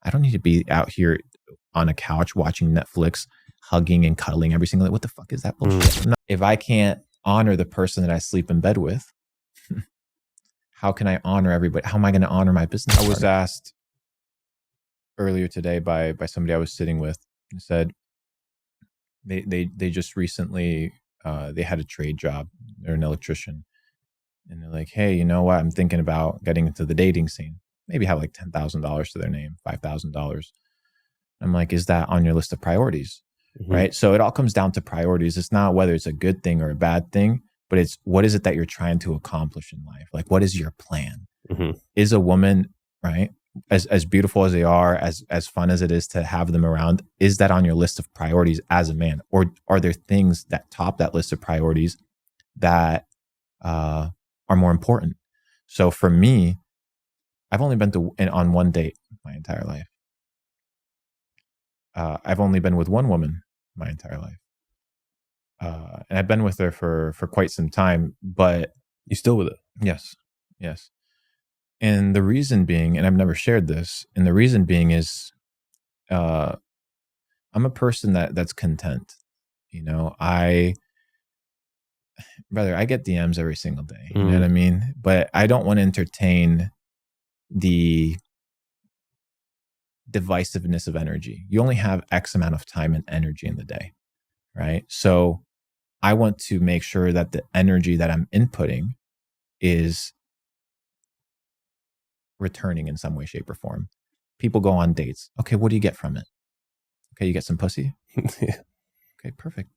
I don't need to be out here on a couch watching Netflix, hugging and cuddling every single day. What the fuck is that bullshit? If I can't honor the person that I sleep in bed with, how can I honor everybody? How am I going to honor my business? I was asked earlier today by somebody I was sitting with, who said they just recently they had a trade job. They're an electrician, and they're like, hey, you know what? I'm thinking about getting into the dating scene. Maybe have like $10,000 to their name, $5,000. I'm like, is that on your list of priorities? Right. So it all comes down to priorities. It's not whether it's a good thing or a bad thing, but it's what is it that you're trying to accomplish in life? Like, what is your plan? Is a woman, right, as beautiful as they are, as fun as it is to have them around, is that on your list of priorities as a man? Or are there things that top that list of priorities that are more important? So for me, I've only been on one date my entire life. I've only been with one woman my entire life. And I've been with her for quite some time, but... You still with it? Yes. And the reason being, and I've never shared this, and the reason being is I'm a person that's content. You know, I get DMs every single day. You know what I mean? But I don't want to entertain the divisiveness of energy. You only have X amount of time and energy in the day, right? So I want to make sure that the energy that I'm inputting is returning in some way, shape, or form. People go on dates. Okay, what do you get from it? Okay, you get some pussy? Yeah. Okay, perfect.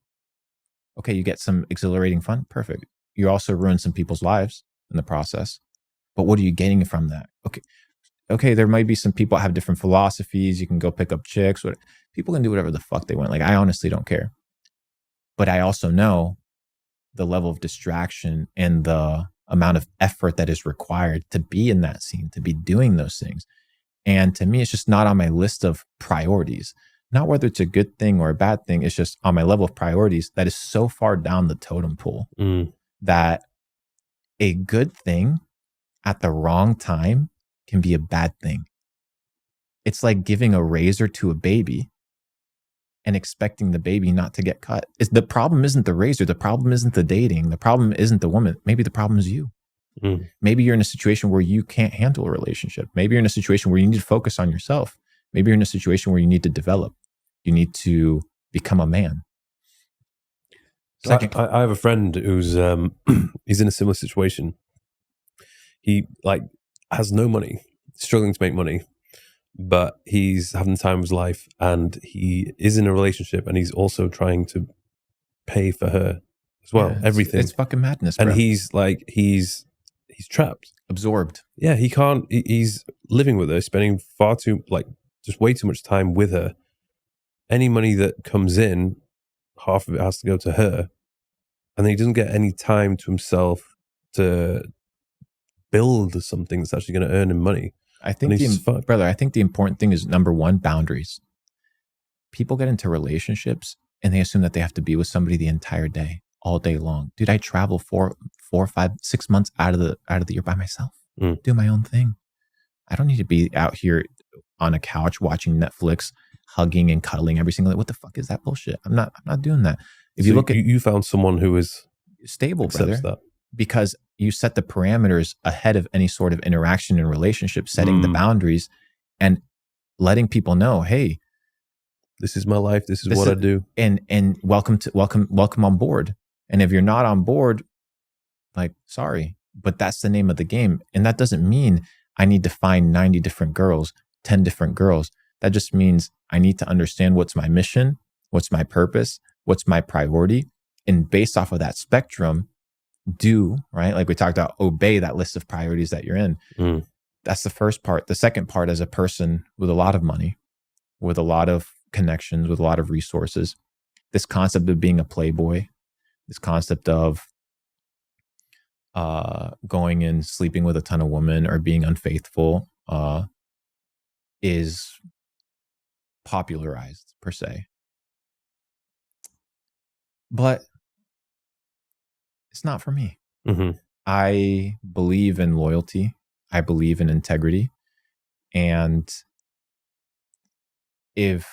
Okay, you get some exhilarating fun? Perfect. You also ruin some people's lives in the process. But what are you getting from that? Okay, there might be some people that have different philosophies. You can go pick up chicks. People can do whatever the fuck they want. Like, I honestly don't care. But I also know the level of distraction and the amount of effort that is required to be in that scene, to be doing those things. And to me, it's just not on my list of priorities. Not whether it's a good thing or a bad thing. It's just on my level of priorities that is so far down the totem pole that a good thing at the wrong time can be a bad thing. It's like giving a razor to a baby and expecting the baby not to get cut. The problem isn't the razor. The problem isn't the dating. The problem isn't the woman. Maybe the problem is you. Maybe you're in a situation where you can't handle a relationship. Maybe you're in a situation where you need to focus on yourself. Maybe you're in a situation where you need to develop. You need to become a man. I have a friend who's he's in a similar situation. He has no money, struggling to make money, but he's having the time of his life, and he is in a relationship, and he's also trying to pay for her as well. Everything. It's fucking madness, bro. And he's trapped, absorbed. Yeah, he can't. He's living with her, spending just way too much time with her. Any money that comes in, half of it has to go to her, and then he doesn't get any time to himself to build something that's actually going to earn him money. I think I think the important thing is, number one, boundaries. People get into relationships and they assume that they have to be with somebody the entire day, all day long. Dude, I travel 4, 5, 6 months out of the year by myself. Do my own thing. I don't need to be out here on a couch watching Netflix, hugging and cuddling every single day. What the fuck is that bullshit? I'm not doing that. If you look at, you found someone who is stable, brother, because you set the parameters ahead of any sort of interaction and relationship, setting the boundaries and letting people know, hey, this is my life. This is what I do. And welcome on board. And if you're not on board, like, sorry, but that's the name of the game. And that doesn't mean I need to find 90 different girls, 10 different girls. That just means I need to understand what's my mission, what's my purpose, what's my priority. And based off of that spectrum, right? Like we talked about, obey that list of priorities that you're in. That's the first part. The second part, as a person with a lot of money, with a lot of connections, with a lot of resources, this concept of being a playboy, this concept of going and sleeping with a ton of women or being unfaithful is popularized, per se. But it's not for me. I believe in loyalty. I believe in integrity. And if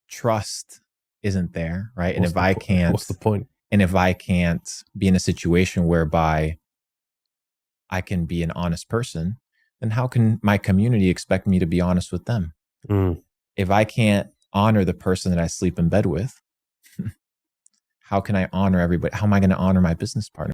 trust isn't there, right? And What's if the I po- can't, what's the point? and if I can't be in a situation whereby I can be an honest person, then how can my community expect me to be honest with them? Mm. If I can't honor the person that I sleep in bed with, how can I honor everybody? How am I going to honor my business partner?